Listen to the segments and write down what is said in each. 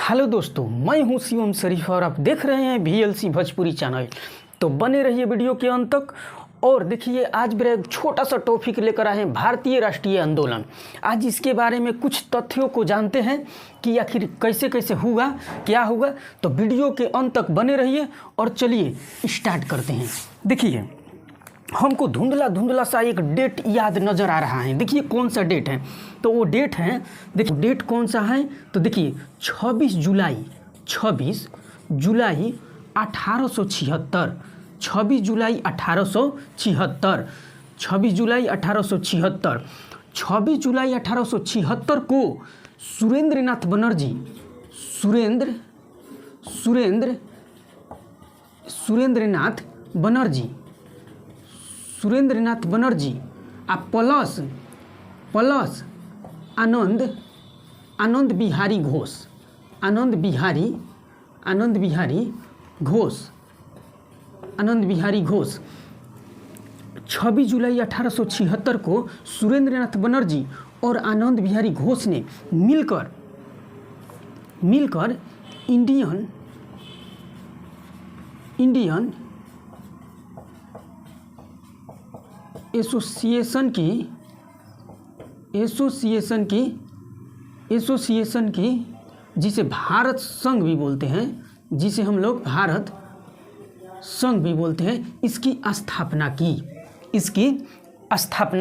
Hello दोस्तों, मैं हूं शिवम शरीफ और आप देख रहे हैं VLC भोजपुरी चैनल। तो बने रहिए वीडियो के अंत तक। और देखिए, आज मेरा एक छोटा सा टॉपिक लेकर आए हैं, भारतीय राष्ट्रीय आंदोलन। आज इसके बारे में कुछ तथ्यों को जानते हैं कि आखिर कैसे कैसे हुआ, क्या हुआ। तो वीडियो के अंत तक बने रहिए और चलिए स्टार्ट करते हैं। देखिए, हमको धुंधला धुंधला सा एक डेट याद नज़र आ रहा है। देखिए कौन सा डेट है, तो वो डेट है, देखिए डेट कौन सा है, तो देखिए 26 जुलाई 1876। 26 जुलाई 1876, 26 जुलाई 1876, 26 जुलाई 1876 को सुरेंद्रनाथ बनर्जी, सुरेंद्रनाथ बनर्जी आ प्लस आनंद बिहारी घोष 26 जुलाई 1876 को सुरेंद्रनाथ बनर्जी और आनंद बिहारी घोष ने मिलकर इंडियन एसोसिएशन की जिसे भारत संघ भी बोलते हैं, जिसे हम लोग भारत संघ भी बोलते हैं, इसकी स्थापना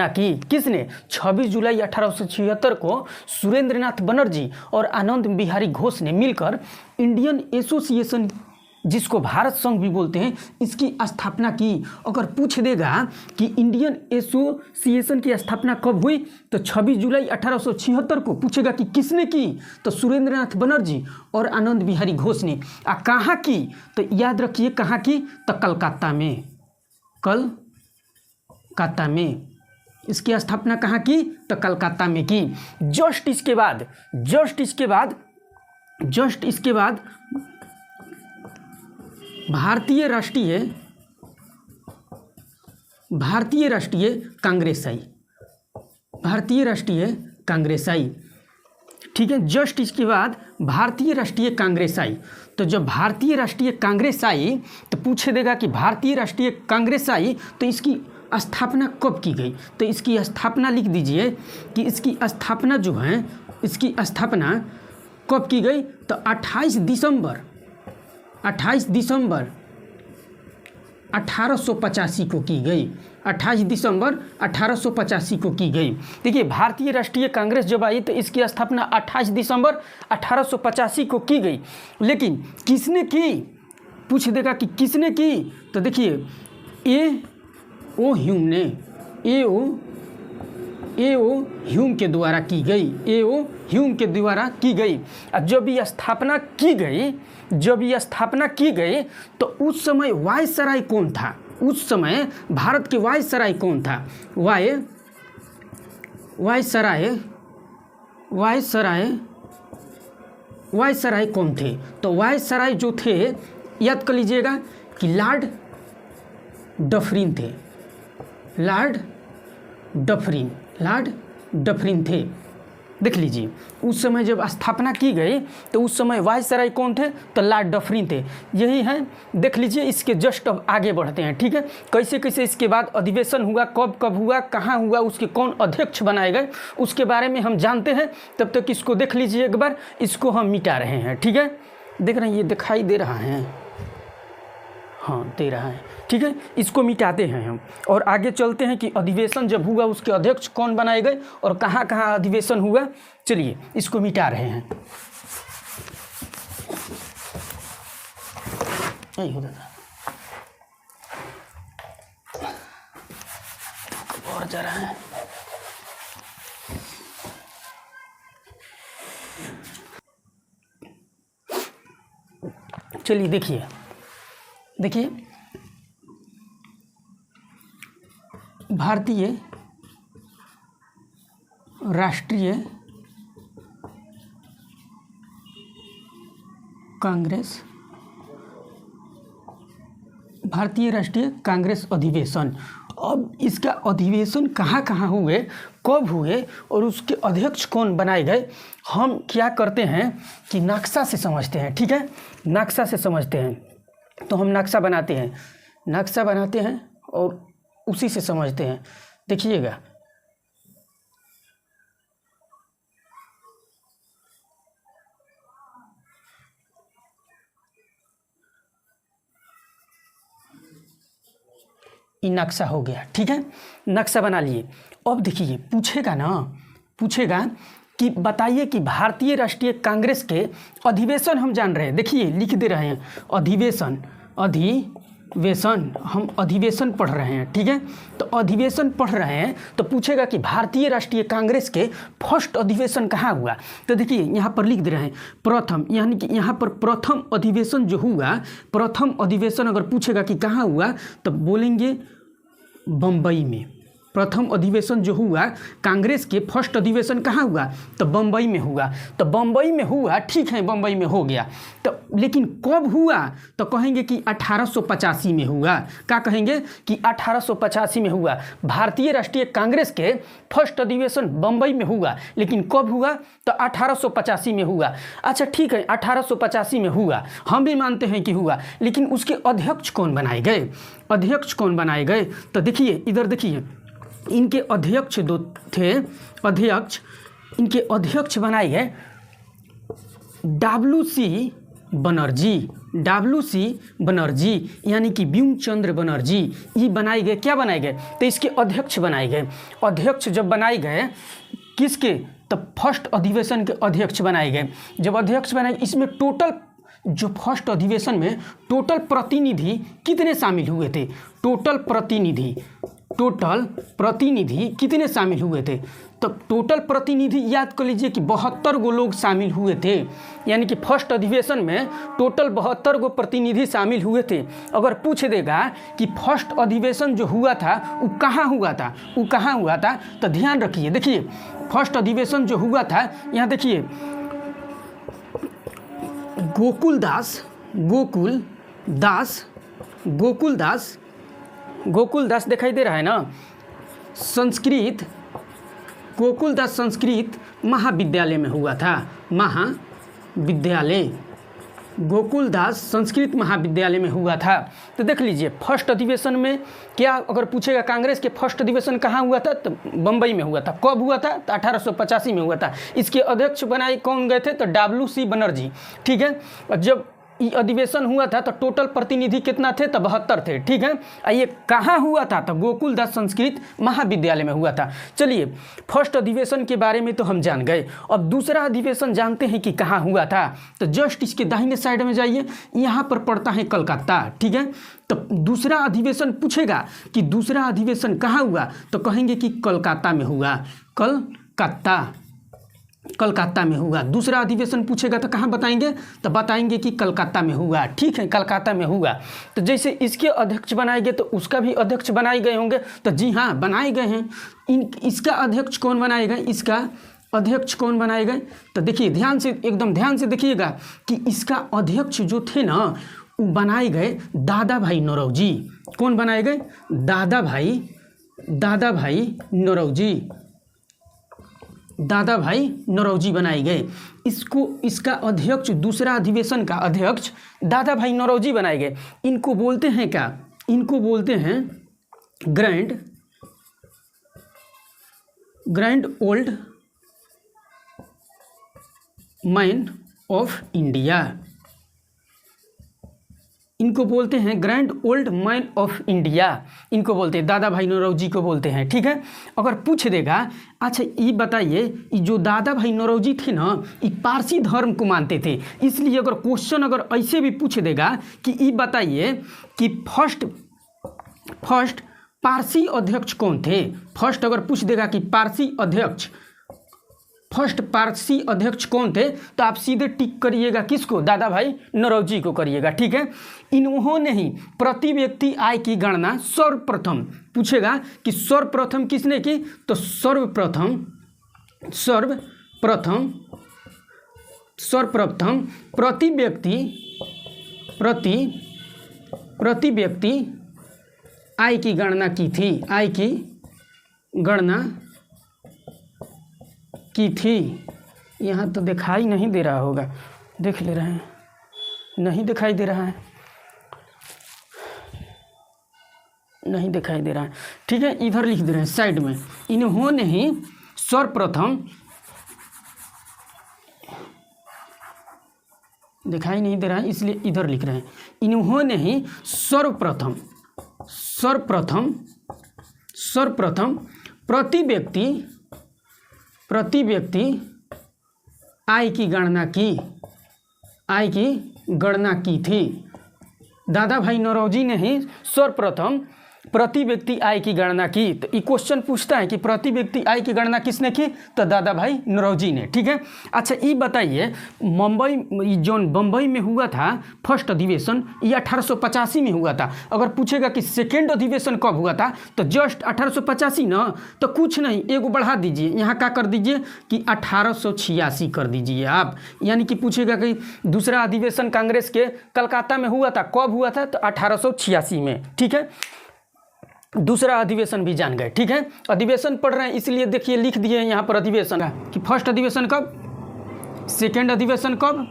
की किसने? 26 जुलाई 1876 को सुरेंद्रनाथ बनर्जी और आनंद बिहारी घोष ने मिलकर इंडियन एसोसिएशन, जिसको भारत संघ भी बोलते हैं, इसकी स्थापना की। अगर पूछ देगा कि इंडियन एसोसिएशन की स्थापना कब हुई, तो 26 जुलाई 1876 को। पूछेगा कि किसने की, तो सुरेंद्रनाथ बनर्जी और आनंद बिहारी घोष ने। कहाँ की, तो याद रखिए कहाँ की, तो कलकत्ता में। इसकी स्थापना कहाँ की, तो कलकत्ता में की। जस्ट इसके बाद भारतीय राष्ट्रीय कांग्रेस आई। ठीक है, जस्ट इसके बाद भारतीय राष्ट्रीय कांग्रेस आई। तो जब भारतीय राष्ट्रीय कांग्रेस आई तो पूछे देगा कि भारतीय राष्ट्रीय कांग्रेस आई तो इसकी स्थापना कब की गई, तो इसकी स्थापना लिख दीजिए कि इसकी स्थापना जो है, इसकी स्थापना कब की गई, तो 28 दिसंबर 1885 को की गई। 28 दिसंबर 1885 को की गई। देखिए, भारतीय राष्ट्रीय कांग्रेस जब आई तो इसकी स्थापना 28 दिसंबर 1885 को की गई। लेकिन किसने की, पूछ देगा कि किसने की, तो देखिए ए.ओ. ह्यूम के द्वारा की गई। ए.ओ. ह्यूम के द्वारा की गई। जब ये स्थापना की गई तो उस समय वायसराय कौन था? उस समय भारत के वायसराय कौन था? वायसराय कौन थे? तो वायसराय जो थे, याद कर लीजिएगा कि लॉर्ड डफरिन थे। देख लीजिए, उस समय जब स्थापना की गई तो उस समय वायसराय कौन थे, तो लॉर्ड डफरिन थे। यही है, देख लीजिए। इसके जस्ट अब आगे बढ़ते हैं। ठीक है, कैसे कैसे इसके बाद अधिवेशन हुआ, कब हुआ, कहाँ हुआ, उसके कौन अध्यक्ष बनाए गए, उसके बारे में हम जानते हैं। तब तक इसको देख लीजिए एक बार। इसको हम मिटा रहे हैं। ठीक है, देख रहे हैं, ये दिखाई दे रहा है, हाँ दे रहा है। ठीक है, इसको मिटाते हैं हम और आगे चलते हैं कि अधिवेशन जब हुआ उसके अध्यक्ष कौन बनाए गए और कहाँ कहाँ अधिवेशन हुआ। चलिए इसको मिटा रहे हैं। नहीं हो दादा, और जा रहा है। चलिए देखिए, भारतीय राष्ट्रीय कांग्रेस अधिवेशन। अब इसका अधिवेशन कहाँ कहाँ हुए, कब हुए और उसके अध्यक्ष कौन बनाए गए, हम क्या करते हैं कि नक्शा से समझते हैं। ठीक है, नक्शा से समझते हैं। तो हम नक्शा बनाते हैं और उसी से समझते हैं। देखिएगा, ये नक्शा हो गया। ठीक है, नक्शा बना लिए। अब देखिए पूछेगा कि बताइए कि भारतीय राष्ट्रीय कांग्रेस के अधिवेशन हम जान रहे हैं। देखिए लिख दे रहे हैं अधिवेशन, हम अधिवेशन पढ़ रहे हैं। ठीक है, तो अधिवेशन पढ़ रहे हैं तो पूछेगा कि भारतीय राष्ट्रीय कांग्रेस के फर्स्ट अधिवेशन कहाँ हुआ। तो देखिए यहाँ पर लिख दे रहे हैं प्रथम, यानी कि यहाँ पर प्रथम अधिवेशन जो हुआ, प्रथम अधिवेशन अगर पूछेगा कि कहाँ हुआ तो बोलेंगे बम्बई में। प्रथम अधिवेशन जो हुआ कांग्रेस के फर्स्ट अधिवेशन कहाँ हुआ तो बम्बई में हुआ। तो बम्बई में हुआ, ठीक है, बम्बई में हो गया। तो लेकिन कब हुआ तो कहेंगे कि 1885 में हुआ। क्या कहेंगे कि 1885 में हुआ। भारतीय राष्ट्रीय कांग्रेस के फर्स्ट अधिवेशन बम्बई में हुआ, लेकिन कब हुआ तो 1885 में हुआ। अच्छा ठीक है, 1885 में हुआ, हम भी मानते हैं कि हुआ, लेकिन उसके अध्यक्ष कौन बनाए गए। तो देखिए इधर देखिए, इनके अध्यक्ष दो थे, इनके अध्यक्ष बनाए गए WC बनर्जी, यानी कि बिंग चंद्र बनर्जी, ये बनाए गए। क्या बनाए गए तो इसके अध्यक्ष बनाए गए। अध्यक्ष जब बनाए गए किसके, तो फर्स्ट अधिवेशन के अध्यक्ष बनाए गए। जब अध्यक्ष बनाए, इसमें टोटल जो फर्स्ट अधिवेशन में टोटल प्रतिनिधि कितने शामिल हुए थे, टोटल प्रतिनिधि कितने शामिल हुए थे। तो टोटल प्रतिनिधि याद कर लीजिए कि 72 गो लोग शामिल हुए थे, यानी कि फर्स्ट अधिवेशन में टोटल 72 गो प्रतिनिधि शामिल हुए थे। अगर पूछ देगा कि फर्स्ट अधिवेशन जो हुआ था वो कहाँ हुआ था, तो ध्यान रखिए। देखिए फर्स्ट अधिवेशन जो हुआ था, यहाँ देखिए गोकुलदास दिखाई दे रहा है ना, गोकुलदास संस्कृत महाविद्यालय में हुआ था। गोकुलदास संस्कृत महाविद्यालय में हुआ था। तो देख लीजिए फर्स्ट अधिवेशन में क्या, अगर पूछेगा कांग्रेस के फर्स्ट अधिवेशन कहाँ हुआ था तो बम्बई में हुआ था। कब हुआ था तो 1885 में हुआ था। इसके अध्यक्ष बनाए कौन गए थे तो WC बनर्जी। ठीक है, जब ये अधिवेशन हुआ था तो टोटल प्रतिनिधि कितना थे तो 72 थे। ठीक है, ये कहाँ हुआ था तो गोकुलदास संस्कृत महाविद्यालय में हुआ था। चलिए फर्स्ट अधिवेशन के बारे में तो हम जान गए। अब दूसरा अधिवेशन जानते हैं कि कहाँ हुआ था। तो जस्ट इसके दाहिने साइड में जाइए, यहाँ पर पड़ता है कलकत्ता। ठीक है, तो दूसरा अधिवेशन पूछेगा कि दूसरा अधिवेशन कहाँ हुआ तो कहेंगे कि कलकत्ता में हुआ। कलकत्ता में हुआ। दूसरा अधिवेशन पूछेगा तो कहाँ बताएंगे तो बताएंगे कि कलकत्ता में हुआ। ठीक है, कलकत्ता में हुआ। तो जैसे इसके अध्यक्ष बनाए गए तो उसका भी अध्यक्ष बनाए गए होंगे। तो जी हाँ, बनाए गए हैं। इसका अध्यक्ष कौन बनाए गए, तो देखिए एकदम ध्यान से देखिएगा कि इसका अध्यक्ष जो थे ना वो बनाए गए दादा भाई नौरोजी। कौन बनाए गए, दादा भाई नौरोजी बनाए गए। इसका अध्यक्ष, दूसरा अधिवेशन का अध्यक्ष दादा भाई नौरोजी बनाए गए। इनको बोलते हैं क्या, इनको बोलते हैं grand old man of India. इनको बोलते हैं grand old man of India, इनको बोलते हैं, दादा भाई नौरोजी को बोलते हैं। ठीक है, अगर पूछ देगा अच्छा ये बताइए, ये जो दादा भाई नौरोजी थे ना ये पारसी धर्म को मानते थे, इसलिए अगर क्वेश्चन अगर ऐसे भी पूछ देगा कि ये बताइए कि फर्स्ट पारसी अध्यक्ष कौन थे। फर्स्ट अगर पूछ देगा कि फर्स्ट पारसी अध्यक्ष कौन थे तो आप सीधे टिक करिएगा, किसको, दादा भाई नौरोजी को करिएगा। ठीक है, इन्होंने ही प्रति व्यक्ति आय की गणना सर्वप्रथम, पूछेगा कि सर्वप्रथम किसने की तो सर्वप्रथम प्रति व्यक्ति आय की गणना की थी, आय की गणना की थी। यहाँ तो दिखाई नहीं दे रहा होगा, देख ले रहे हैं, नहीं दिखाई दे रहा है, नहीं दिखाई दे रहा है। ठीक है, इधर लिख दे रहे हैं साइड में, इन्होंने ही सर्वप्रथम, दिखाई नहीं दे रहा है इसलिए इधर लिख रहे हैं, इन्होंने ही सर्वप्रथम प्रति व्यक्ति आय की गणना की थी। दादा भाई नौरोजी ने ही सर्वप्रथम प्रति व्यक्ति आय की गणना की। तो ये क्वेश्चन पूछता है कि प्रति व्यक्ति आय की गणना किसने की, तो दादा भाई नौरोजी ने। ठीक है, अच्छा ये बताइए बम्बई में हुआ था फर्स्ट अधिवेशन, ये 1885 में हुआ था। अगर पूछेगा कि सेकेंड अधिवेशन कब हुआ था, तो जस्ट 1885 ना, तो कुछ नहीं, एगो बढ़ा दीजिए, यहाँ क्या कर दीजिए कि 1886 कर दीजिए आप। यानी कि पूछेगा कि दूसरा अधिवेशन कांग्रेस के कलकत्ता में हुआ था, कब हुआ था, तो 1886 में। ठीक है, दूसरा अधिवेशन भी जान गए। ठीक है, अधिवेशन पढ़ रहे हैं इसलिए देखिए लिख दिए यहाँ पर अधिवेशन कि फर्स्ट अधिवेशन कब, सेकेंड अधिवेशन कब।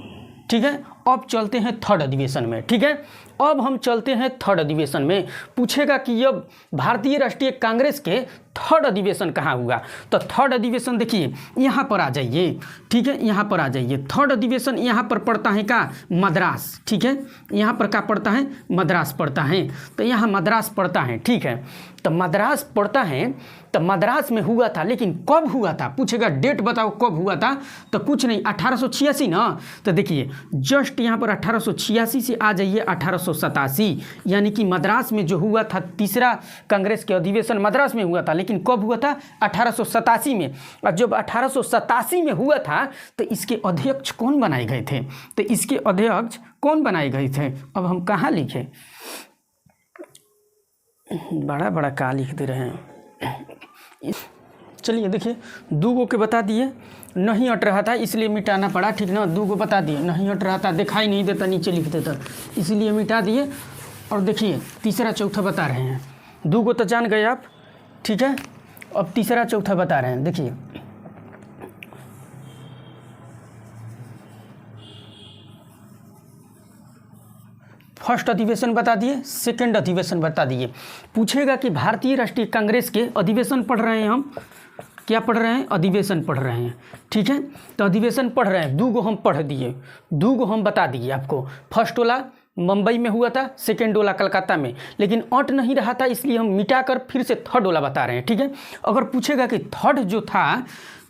ठीक है, अब चलते हैं थर्ड अधिवेशन में। ठीक है, अब हम चलते हैं थर्ड अधिवेशन में। पूछेगा कि अब भारतीय राष्ट्रीय कांग्रेस के थर्ड अधिवेशन कहाँ हुआ, तो थर्ड अधिवेशन देखिए यहाँ पर आ जाइए। ठीक है, यहाँ पर आ जाइए, थर्ड अधिवेशन यहाँ पर पड़ता है का मद्रास। ठीक है, यहाँ पर क्या पड़ता है, मद्रास पड़ता है, तो यहाँ मद्रास पड़ता है। ठीक है, तो मद्रास पड़ता है, तो मद्रास में हुआ था, लेकिन कब हुआ था, पूछेगा डेट बताओ कब हुआ था, तो कुछ नहीं 1886 ना। तो देखिए जस्ट यहाँ पर 1886 से आ जाइए 1887, यानी कि मद्रास में जो हुआ था तीसरा कांग्रेस के अधिवेशन मद्रास में हुआ था, लेकिन कब हुआ था, 1887 में। और जब 1887 में हुआ था तो इसके अध्यक्ष कौन बनाए गए थे, तो इसके अध्यक्ष कौन बनाए गए थे, अब हम कहाँ लिखें, बड़ा बड़ा का लिख दे रहे हैं। चलिए देखिए, दो गो के बता दिए, नहीं हट रहा था इसलिए मिटाना पड़ा। ठीक ना, दो गो बता दिए, नहीं हट रहा था, दिखाई नहीं देता, नीचे लिख देता, इसलिए मिटा दिए। और देखिए तीसरा चौथा बता रहे हैं, दो गो तो जान गए आप। ठीक है, अब तीसरा चौथा बता रहे हैं। देखिए फर्स्ट अधिवेशन बता दिए, सेकंड अधिवेशन बता दिए। पूछेगा कि भारतीय राष्ट्रीय कांग्रेस के अधिवेशन पढ़ रहे हैं हम, क्या पढ़ रहे हैं, अधिवेशन पढ़ रहे हैं। ठीक है, तो अधिवेशन पढ़ रहे हैं, दो गो हम पढ़ दिए, दो गो हम बता दिए आपको। फर्स्ट वाला मुंबई में हुआ था, सेकेंड वाला कलकत्ता में, लेकिन अट नहीं रहा था इसलिए हम मिटाकर फिर से थर्ड वाला बता रहे हैं। ठीक है, अगर पूछेगा कि थर्ड जो था,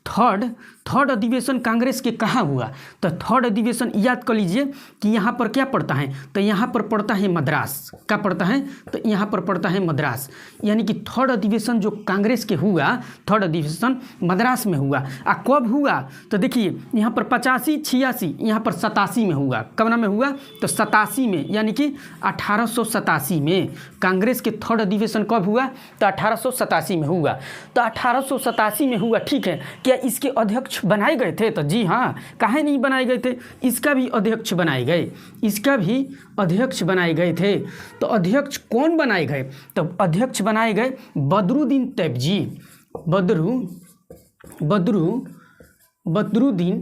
थर्ड अधिवेशन कांग्रेस के कहाँ हुआ, तो थर्ड अधिवेशन याद कर लीजिए कि यहाँ पर क्या पड़ता है, तो यहाँ पर पड़ता है मद्रास। क्या पड़ता है, तो यहाँ पर पड़ता है मद्रास। यानी कि थर्ड अधिवेशन जो कांग्रेस के हुआ, थर्ड अधिवेशन मद्रास में हुआ। कब हुआ, तो देखिए यहाँ पर 85, 86, यहाँ पर 87 में हुआ। कब ना में हुआ, तो 87 में, यानी कि 1887 में कांग्रेस के थर्ड अधिवेशन कब हुआ, तो 1887 में हुआ। तो 1887 में हुआ। ठीक है, क्या इसके अध्यक्ष बनाए गए थे, तो जी हाँ, काहे नहीं बनाए गए थे, इसका भी अध्यक्ष बनाए गए, इसका भी अध्यक्ष बनाए गए थे। तो अध्यक्ष कौन बनाए गए, तो अध्यक्ष बनाए गए बदरुद्दीन तैयबजी, बदरुद्दीन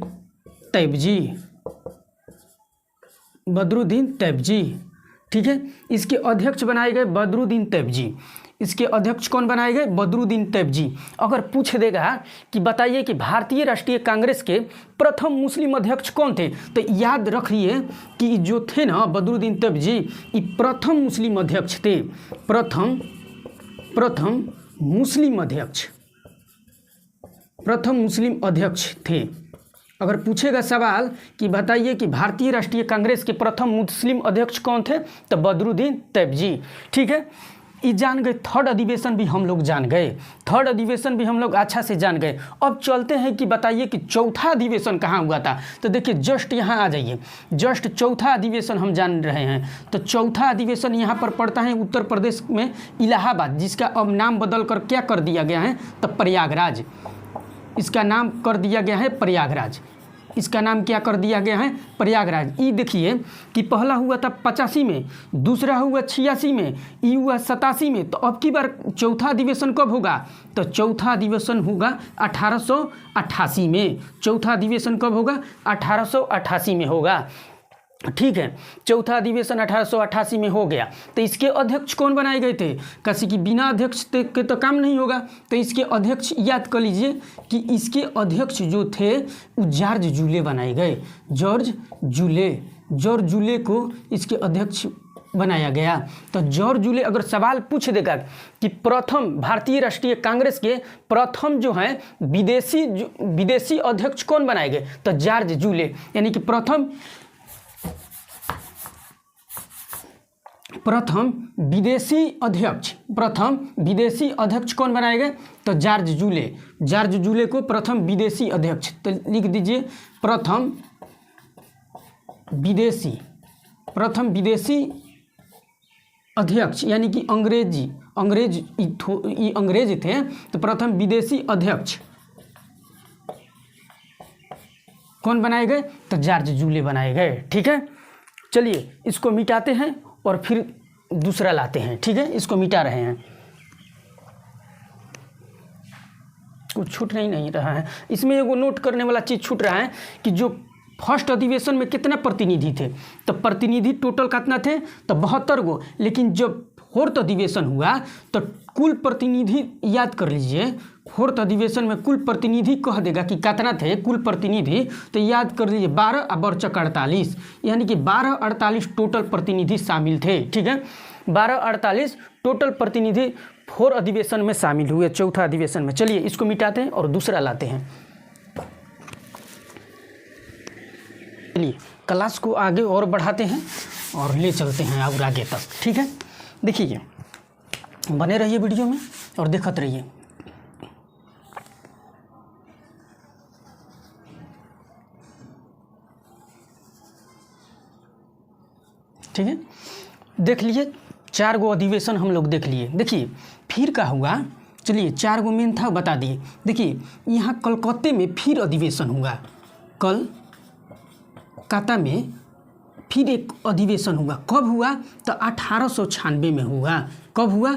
तैयबजी, बदरुद्दीन तैयबजी। ठीक है, इसके अध्यक्ष बनाए गए बदरुद्दीन तैयबजी। इसके अध्यक्ष कौन बनाए गए, बदरुद्दीन तैयबजी। अगर पूछ देगा कि बताइए कि भारतीय राष्ट्रीय कांग्रेस के प्रथम मुस्लिम अध्यक्ष कौन थे, तो याद रखिए कि जो थे ना बदरुद्दीन तैयबजी, ये प्रथम मुस्लिम अध्यक्ष थे, प्रथम मुस्लिम अध्यक्ष थे। अगर पूछेगा सवाल कि बताइए कि भारतीय राष्ट्रीय कांग्रेस के प्रथम मुस्लिम अध्यक्ष कौन थे, तो बदरुद्दीन तैयबजी। ठीक है, ये जान गए, थर्ड अधिवेशन भी हम लोग जान गए, थर्ड अधिवेशन भी हम लोग अच्छा से जान गए। अब चलते हैं कि बताइए कि चौथा अधिवेशन कहाँ हुआ था, तो देखिए जस्ट यहाँ आ जाइए, जस्ट चौथा अधिवेशन हम जान रहे हैं। तो चौथा अधिवेशन यहाँ पर पड़ता है उत्तर प्रदेश में इलाहाबाद, जिसका अब नाम बदल कर क्या कर दिया गया है, तो प्रयागराज, इसका नाम कर दिया गया है प्रयागराज। इसका नाम क्या कर दिया गया है, प्रयागराज। ई देखिए कि पहला हुआ था 85 में, दूसरा हुआ 86 में, ई हुआ 87 में। तो अब की बार चौथा अधिवेशन कब होगा, तो चौथा अधिवेशन होगा 1888 में। चौथा अधिवेशन कब होगा, 1888 में होगा। ठीक है, चौथा अधिवेशन 1888 में हो गया। तो इसके अध्यक्ष कौन बनाए गए थे, कैसे कि बिना अध्यक्ष के तो काम नहीं होगा। तो इसके अध्यक्ष याद कर लीजिए कि इसके अध्यक्ष जो थे वो जॉर्ज जूले बनाए गए। जॉर्ज जूले को इसके अध्यक्ष बनाया गया। तो जॉर्ज जूले अगर सवाल पूछ देगा कि प्रथम भारतीय राष्ट्रीय कांग्रेस के प्रथम जो है विदेशी अध्यक्ष कौन बनाए गए, तो जॉर्ज जूले। यानी कि प्रथम विदेशी अध्यक्ष कौन बनाए गए, तो जॉर्ज जूले को प्रथम विदेशी अध्यक्ष। तो लिख दीजिए प्रथम विदेशी अध्यक्ष, यानी कि अंग्रेज थे तो प्रथम विदेशी अध्यक्ष कौन बनाए गए, तो जॉर्ज जूले बनाए गए। ठीक है, चलिए इसको मिटाते हैं और फिर दूसरा लाते हैं। ठीक है, इसको मिटा रहे हैं, कुछ छूट नहीं रहा है इसमें। एगो नोट करने वाला चीज़ छूट रहा है कि जो फर्स्ट अधिवेशन में कितना प्रतिनिधि थे, तो प्रतिनिधि टोटल कितना थे, तो 72 गो। लेकिन जब फोर्थ अधिवेशन हुआ तो कुल प्रतिनिधि याद कर लीजिए, फोर्थ अधिवेशन में कुल प्रतिनिधि कह देगा कि कितना थे कुल प्रतिनिधि, तो याद कर लीजिए 12 और 48, यानी कि 1248 टोटल प्रतिनिधि शामिल थे। ठीक है, 1248 टोटल प्रतिनिधि फोर अधिवेशन में शामिल हुए, चौथा अधिवेशन में। चलिए इसको मिटाते हैं और दूसरा लाते हैं। चलिए क्लास को आगे और बढ़ाते हैं और ले चलते हैं और आगे तक। ठीक है, देखिए बने रहिए वीडियो में और देखते रहिए। ठीक है, देख लीजिए 4 गो अधिवेशन हम लोग देख लिए। देखिए फिर क्या हुआ, चलिए 4 गो मेन था बता दिए। देखिए यहाँ कलकत्ते में फिर अधिवेशन हुआ, कलकत्ता में फिर एक अधिवेशन हुआ। कब हुआ, तो 1896 में हुआ। कब हुआ,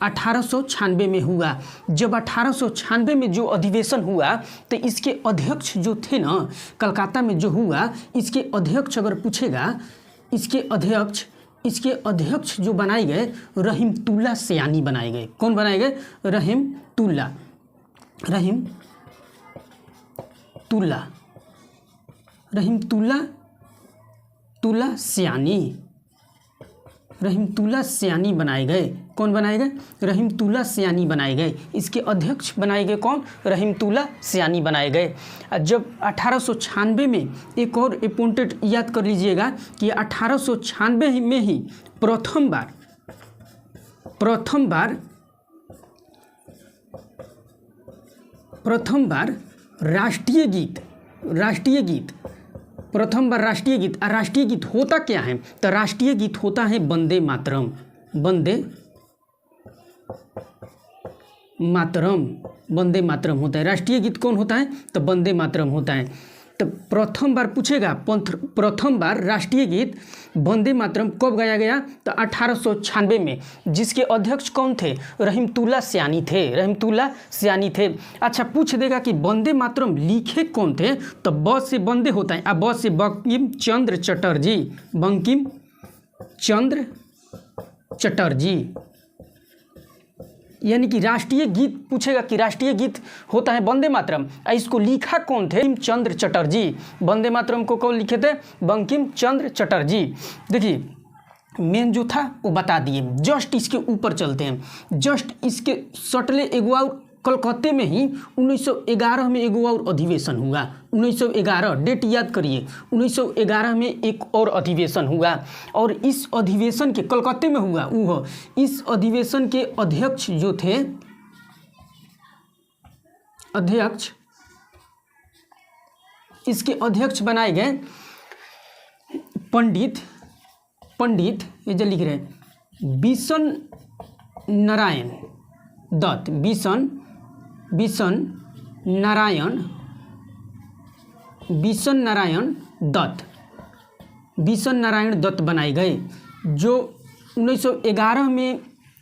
1896 में हुआ। जब 1896 में जो अधिवेशन हुआ तो इसके अध्यक्ष जो थे ना, कलकत्ता में जो हुआ, इसके अध्यक्ष अगर पूछेगा, इसके अध्यक्ष जो बनाए गए रहीमतुल्ला सयानी बनाए गए। कौन बनाए गए, रहीमतुल्ला सयानी बनाए गए। कौन बनाए गए, रहीमतुल्ला सयानी बनाए गए। इसके अध्यक्ष बनाए गए कौन, रहीमतुल्ला सयानी बनाए गए। जब 1896 में एक और अपॉइंटेड याद कर लीजिएगा कि 1896 में ही प्रथम बार राष्ट्रीय गीत प्रथम बार राष्ट्रीय गीत। और राष्ट्रीय गीत होता क्या है, तो राष्ट्रीय गीत होता है वंदे मातरम होता है। राष्ट्रीय गीत कौन होता है, तो वंदे मातरम होता है। तो प्रथम बार पूछेगा, प्रथम बार राष्ट्रीय गीत वंदे मातरम कब गाया गया, तो 1896 में। जिसके अध्यक्ष कौन थे, रहीमतुल्ला सयानी थे। अच्छा पूछ देगा कि वंदे मातरम लिखे कौन थे, तो ब से वंदे होता है, अब ब से बंकिम चंद्र चटर्जी। यानी कि राष्ट्रीय गीत पूछेगा कि राष्ट्रीय गीत होता है वंदे मातरम, इसको लिखा कौन थे, बंकिम चंद्र चटर्जी। वंदे मातरम को कौन लिखे थे, बंकिम चंद्र चटर्जी। देखिए मेन जो था वो बता दिए। जस्ट इसके ऊपर चलते हैं, जस्ट इसके सटले एगो और कलकत्ते में ही 1911 में एगो और अधिवेशन हुआ। 1911 डेट याद करिए, 1911 में एक और अधिवेशन हुआ। और इस अधिवेशन के कलकत्ते में हुआ, वो इस अधिवेशन के अध्यक्ष जो थे, इसके अध्यक्ष बनाए गए पंडित ये जो लिख रहे हैं बिशन नारायण दत्त, बिशन नारायण बिशन नारायण दत्त बनाए गए। जो 1911 में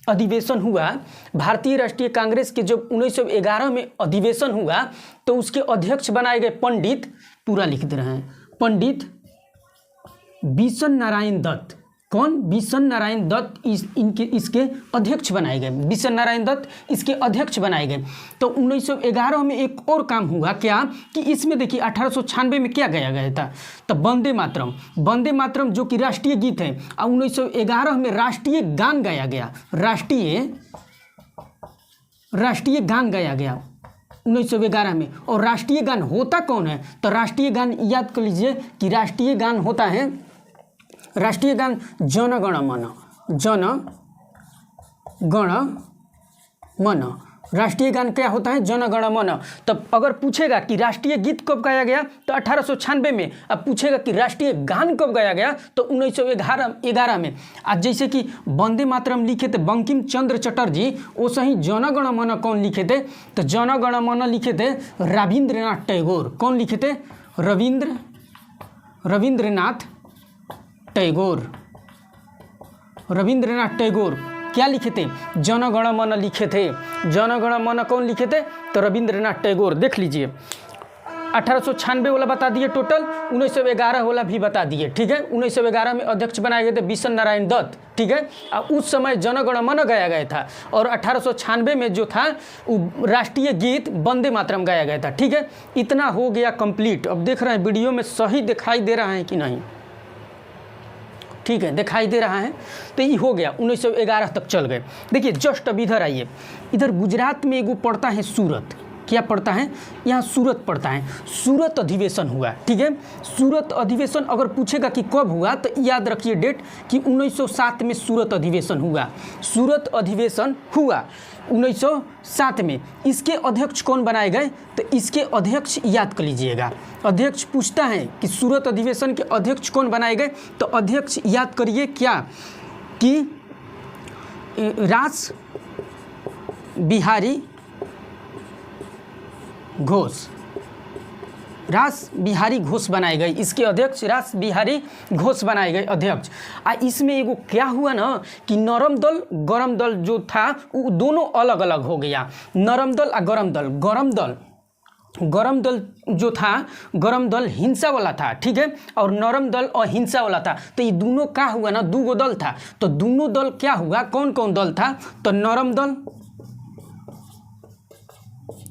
अधिवेशन हुआ, भारतीय राष्ट्रीय कांग्रेस के जब 1911 में अधिवेशन हुआ तो उसके अध्यक्ष बनाए गए पंडित, पूरा लिख दे रहे हैं, पंडित बिशन नारायण दत्त। कौन? बिशन नारायण दत्त इसके अध्यक्ष बनाए गए। बिशन नारायण दत्त इसके अध्यक्ष बनाए गए। तो 1911 में एक और काम हुआ, क्या कि इसमें देखिए 1896 में क्या गाया गया था, तो वंदे मातरम जो कि राष्ट्रीय गीत है, और 1911 में राष्ट्रीय गान गाया गया। राष्ट्रीय गान गाया गया 1911 में। और राष्ट्रीय गान होता कौन है, तो राष्ट्रीय गान याद कर लीजिए कि राष्ट्रीय गान होता है, राष्ट्रीय गान जन गण मन। राष्ट्रीय गान क्या होता है? जन गण मन। तब अगर पूछेगा कि राष्ट्रीय गीत कब गाया गया तो 1896 में। अब पूछेगा कि राष्ट्रीय गान कब गाया गया तो 1911 में। आज जैसे कि वंदे मातरम लिखे थे बंकिम चंद्र चटर्जी, वैसे ही जन गण मन कौन लिखे थे, तो जन गण मन लिखे थे रविंद्रनाथ टैगोर। कौन लिखे थे? रविंद्रनाथ टैगोर क्या लिखे थे? जन गण मन लिखे थे। जन गण मन कौन लिखे थे? तो रविंद्रनाथ टैगोर। देख लीजिए 1896 वाला बता दिए टोटल, 1911 वाला भी बता दिए। ठीक है, 1911 में अध्यक्ष बनाए गए थे बिशन नारायण दत्त। ठीक है, और उस समय जन गण मन गाया गया था, और 1896 में जो था वो राष्ट्रीय गीत वंदे मातरम गाया गया था। ठीक है, इतना हो गया कंप्लीट। अब देख रहे हैं वीडियो में सही दिखाई दे रहा है कि नहीं? ठीक है, दिखाई दे रहा है। तो ये हो गया, 1911 तक चल गए। देखिए जस्ट अब इधर आइए, इधर गुजरात में एगो पड़ता है सूरत। क्या पड़ता है? यहाँ सूरत पड़ता है। सूरत अधिवेशन हुआ। ठीक है, सूरत अधिवेशन अगर पूछेगा कि कब हुआ तो याद रखिए डेट कि 1907 में सूरत अधिवेशन हुआ। सूरत अधिवेशन हुआ 1907 में। इसके अध्यक्ष कौन बनाए गए? तो इसके अध्यक्ष याद कर लीजिएगा। अध्यक्ष पूछता है कि सूरत अधिवेशन के अध्यक्ष कौन बनाए गए, तो अध्यक्ष याद करिए क्या कि रास बिहारी घोष बनाए गए। इसके अध्यक्ष रास बिहारी घोष बनाए गए अध्यक्ष। इसमें एगो क्या हुआ ना कि नरम दल गरम दल जो था वो दोनों अलग अलग हो गया। नरम दल और गरम दल जो था, गरम दल हिंसा वाला था। ठीक है, और नरम दल अहिंसा वाला था। तो ये दोनों क्या हुआ ना, दो दल था। तो दोनों दल क्या हुआ, कौन कौन दल था? तो नरम दल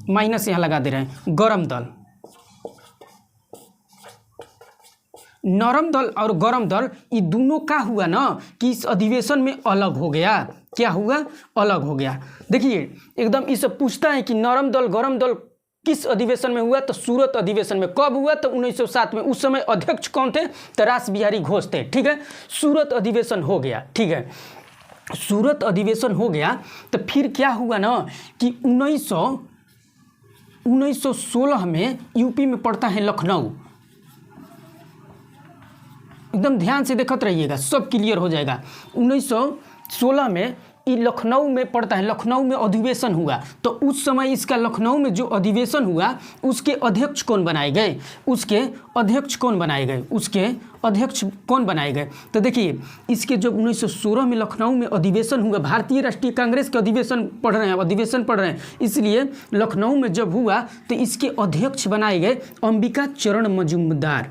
माइनस यहाँ लगा दे रहे हैं, गरम दल। नरम दल और गरम दल ये दोनों क्या हुआ ना कि इस अधिवेशन में अलग हो गया। क्या हुआ? अलग हो गया। देखिए एकदम इसे पूछता है कि नरम दल गरम दल किस अधिवेशन में हुआ, तो सूरत अधिवेशन में। कब हुआ? तो 1907 में। उस समय अध्यक्ष कौन थे? तो रास बिहारी घोष थे। ठीक है, सूरत अधिवेशन हो गया। ठीक है, सूरत अधिवेशन हो गया तो फिर क्या हुआ ना कि 1916 में यूपी में पड़ता है लखनऊ। एकदम ध्यान से देखते रहिएगा, सब क्लियर हो जाएगा। 1916 में ये लखनऊ में पड़ता है, लखनऊ में अधिवेशन हुआ। तो उस समय इसका लखनऊ में जो अधिवेशन हुआ उसके अध्यक्ष कौन बनाए गए? उसके अध्यक्ष कौन बनाए गए? तो देखिए इसके जब 1916 में लखनऊ में अधिवेशन हुआ, भारतीय राष्ट्रीय कांग्रेस के अधिवेशन पढ़ रहे हैं, इसलिए लखनऊ में जब हुआ तो इसके अध्यक्ष बनाए गए अंबिका चरण मजूमदार।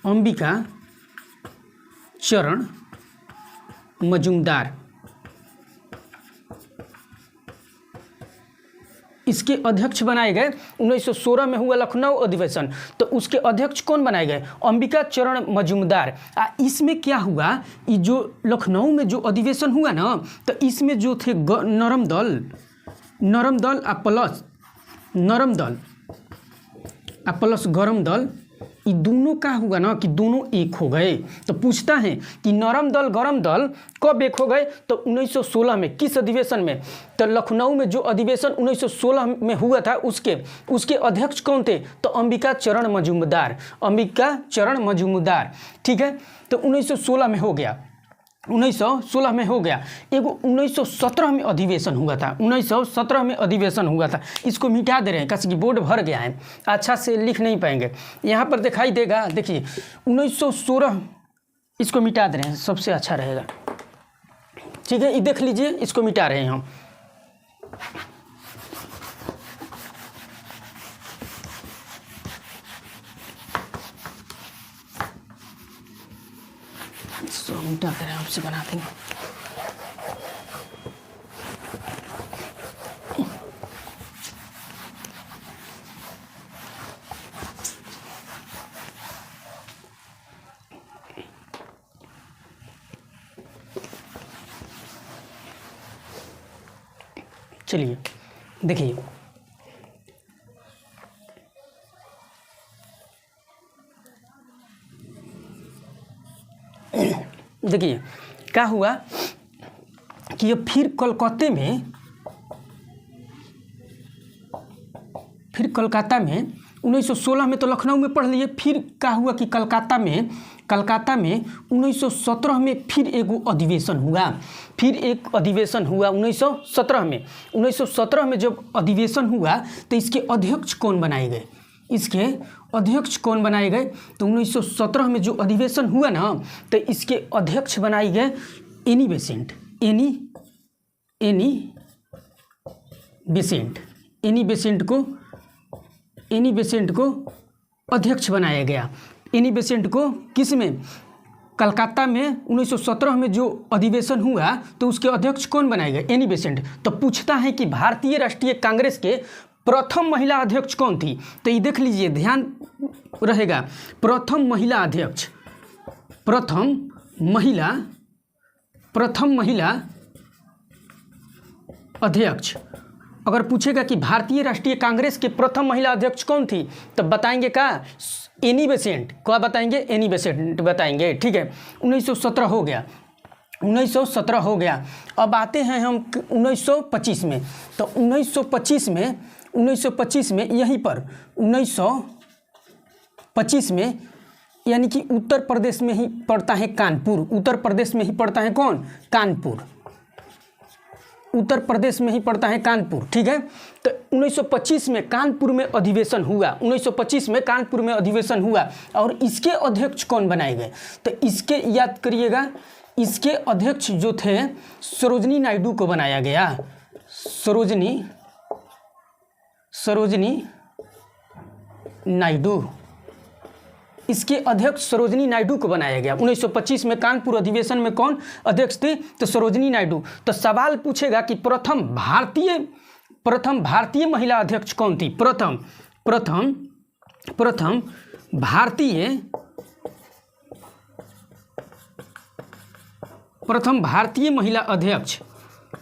अंबिका चरण मजूमदार इसके अध्यक्ष बनाए गए। 1916 में हुआ लखनऊ अधिवेशन, तो उसके अध्यक्ष कौन बनाए गए? अंबिका चरण मजूमदार। इसमें क्या हुआ, ये जो लखनऊ में जो अधिवेशन हुआ ना, तो इसमें जो थे नरम दल प्लस गरम दल, ये दोनों क्या हुआ ना कि दोनों एक हो गए। तो पूछता है कि नरम दल गरम दल कब एक हो गए, तो 1916 में। किस अधिवेशन में? तो लखनऊ में जो अधिवेशन 1916 में हुआ था उसके अध्यक्ष कौन थे? तो अंबिका चरण मजूमदार। ठीक है, तो 1916 में हो गया। 1916 में हो गया। एगो 1917 में अधिवेशन हुआ था, 1917 में अधिवेशन हुआ था। इसको मिटा दे रहे हैं, कैसे कि बोर्ड भर गया है, अच्छा से लिख नहीं पाएंगे। यहाँ पर दिखाई देगा, देखिए 1916, इसको मिटा दे रहे हैं, सबसे अच्छा रहेगा। ठीक है, ये देख लीजिए, इसको मिटा रहे हैं हम। मिटा दे रहे हैं, आपसे बना देंगे। चलिए देखिए, देखिए क्या हुआ कि ये फिर कलकत्ते में, फिर कलकत्ता में 1916 में तो लखनऊ में पढ़ लिए, फिर क्या हुआ कि कलकत्ता में 1917 में फिर एगो अधिवेशन हुआ, फिर एक अधिवेशन हुआ 1917 में। 1917 में जब अधिवेशन हुआ तो इसके अध्यक्ष कौन बनाए गए, इसके अध्यक्ष कौन बनाए गए? तो 1917 में जो अधिवेशन हुआ ना, तो इसके अध्यक्ष बनाए गए एनी बेसेंट, एनी बेसेंट को अध्यक्ष बनाया गया। एनी बेसेंट को किस में? कलकत्ता में 1917 में जो अधिवेशन हुआ तो उसके अध्यक्ष कौन बनाए गए? Annie Besant. तो पूछता है कि भारतीय राष्ट्रीय कांग्रेस के प्रथम महिला अध्यक्ष कौन थी? तो ये देख लीजिए, ध्यान रहेगा, प्रथम महिला अध्यक्ष, प्रथम महिला अध्यक्ष। अगर पूछेगा कि भारतीय राष्ट्रीय कांग्रेस के प्रथम महिला अध्यक्ष कौन थी, तो बताएंगे क्या? Annie Besant. क्या बताएंगे? एनी बेसेंट बताएंगे। ठीक है, 1917 हो गया, 1917 हो गया। अब आते हैं हम 1925 में। तो 1925 में यहीं पर 1925 में, यानी कि उत्तर प्रदेश में ही पड़ता है कानपुर, उत्तर प्रदेश में ही पड़ता है कौन? कानपुर, उत्तर प्रदेश में ही पड़ता है कानपुर। ठीक है, तो 1925 में कानपुर में अधिवेशन हुआ, 1925 में कानपुर में अधिवेशन हुआ। और इसके अध्यक्ष कौन बनाए गए? तो इसके याद करिएगा, इसके अध्यक्ष जो थे सरोजनी नायडू को बनाया गया, सरोजनी नायडू, इसके अध्यक्ष सरोजनी नायडू को बनाया गया। 1925 में कानपुर अधिवेशन में कौन अध्यक्ष थी? तो सरोजनी नायडू। तो सवाल पूछेगा कि प्रथम भारतीय महिला अध्यक्ष कौन थी? प्रथम भारतीय महिला अध्यक्ष।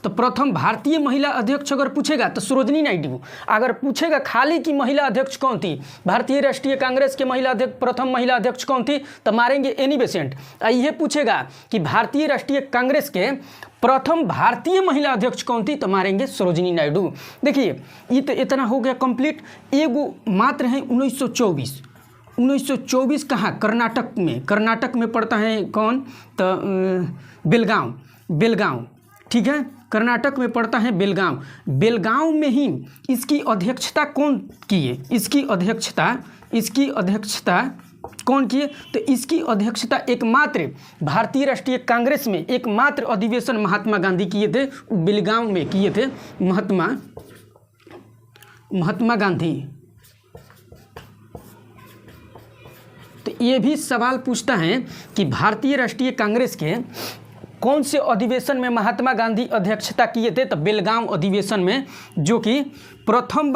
तो प्रथम भारतीय महिला अध्यक्ष अगर पूछेगा तो सरोजनी नायडू। अगर पूछेगा खाली कि महिला अध्यक्ष कौन थी, भारतीय राष्ट्रीय कांग्रेस के महिला अध्यक्ष, प्रथम महिला अध्यक्ष कौन थी, तो मारेंगे एनी बेसेंट। यह पूछेगा कि भारतीय राष्ट्रीय कांग्रेस के प्रथम भारतीय महिला अध्यक्ष कौन थी, तो मारेंगे सरोजनी नायडू। देखिए, ये तो इतना हो गया कंप्लीट। एगो मात्र है 1924 कहाँ? कर्नाटक में पड़ता है कौन? तो बेलगांव। ठीक है, कर्नाटक में पड़ता है बेलगांव में ही इसकी अध्यक्षता कौन किए? इसकी अध्यक्षता कौन किए? तो इसकी अध्यक्षता एकमात्र भारतीय राष्ट्रीय कांग्रेस में एकमात्र अधिवेशन महात्मा गांधी किए थे, बेलगांव में किए थे महात्मा गांधी। तो ये भी सवाल पूछता है कि भारतीय राष्ट्रीय कांग्रेस के कौन से अधिवेशन में महात्मा गांधी अध्यक्षता किए थे? तो बेलगांव अधिवेशन में, जो कि प्रथम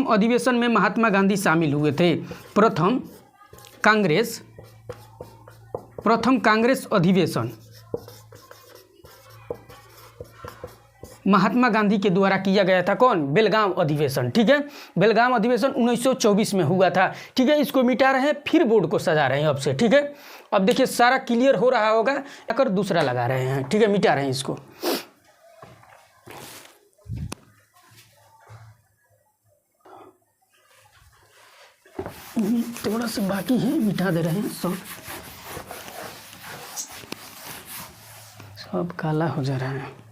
अधिवेशन में महात्मा गांधी शामिल हुए थे। प्रथम कांग्रेस अधिवेशन महात्मा गांधी के द्वारा किया गया था। कौन? बेलगांव अधिवेशन। ठीक है, बेलगांव अधिवेशन 1924 में हुआ था। ठीक है, इसको मिटा रहे हैं, फिर बोर्ड को सजा रहे हैं अब से। ठीक है, अब देखिए सारा क्लियर हो रहा होगा, अगर दूसरा लगा रहे हैं। ठीक है, मिटा रहे हैं इसको। थोड़ा सा बाकी है, मिटा दे रहे हैं। सब काला हो जा रहा है।